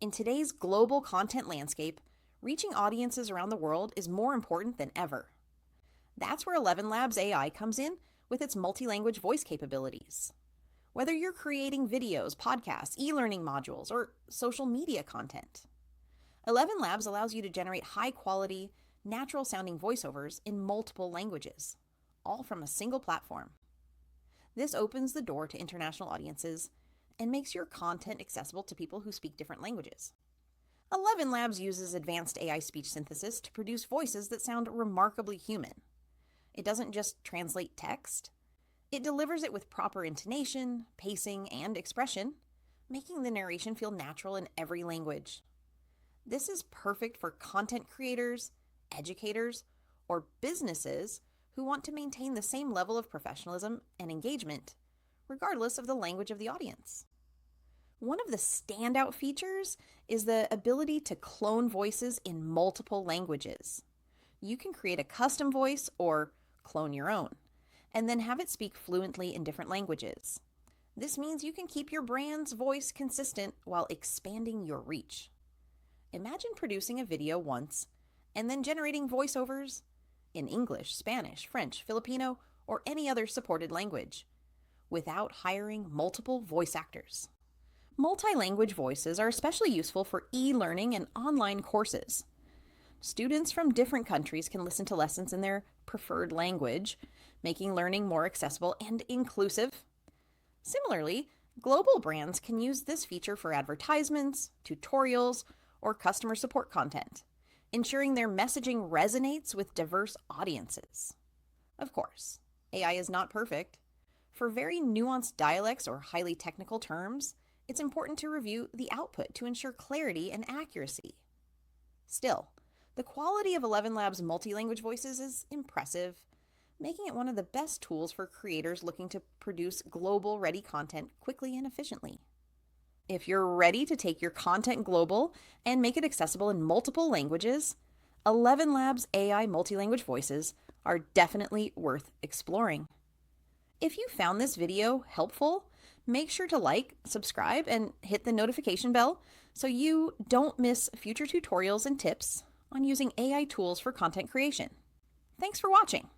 In today's global content landscape, reaching audiences around the world is more important than ever. That's where 11 Labs AI comes in with its multi-language voice capabilities. Whether you're creating videos, podcasts, e-learning modules, or social media content, 11 Labs allows you to generate high-quality, natural-sounding voiceovers in multiple languages, all from a single platform. This opens the door to international audiences and makes your content accessible to people who speak different languages. 11 Labs uses advanced AI speech synthesis to produce voices that sound remarkably human. It doesn't just translate text, it delivers it with proper intonation, pacing, and expression, making the narration feel natural in every language. This is perfect for content creators, educators, or businesses who want to maintain the same level of professionalism and engagement, regardless of the language of the audience. One of the standout features is the ability to clone voices in multiple languages. You can create a custom voice or clone your own, and then have it speak fluently in different languages. This means you can keep your brand's voice consistent while expanding your reach. Imagine producing a video once and then generating voiceovers in English, Spanish, French, Filipino, or any other supported language without hiring multiple voice actors. Multi-language voices are especially useful for e-learning and online courses. Students from different countries can listen to lessons in their preferred language, making learning more accessible and inclusive. Similarly, global brands can use this feature for advertisements, tutorials, or customer support content, ensuring their messaging resonates with diverse audiences. Of course, AI is not perfect. For very nuanced dialects or highly technical terms, it's important to review the output to ensure clarity and accuracy. Still, the quality of 11 Labs multi-language voices is impressive, making it one of the best tools for creators looking to produce global-ready content quickly and efficiently. If you're ready to take your content global and make it accessible in multiple languages, 11 Labs AI multi-language voices are definitely worth exploring. If you found this video helpful, make sure to like, subscribe, and hit the notification bell so you don't miss future tutorials and tips on using AI tools for content creation. Thanks for watching.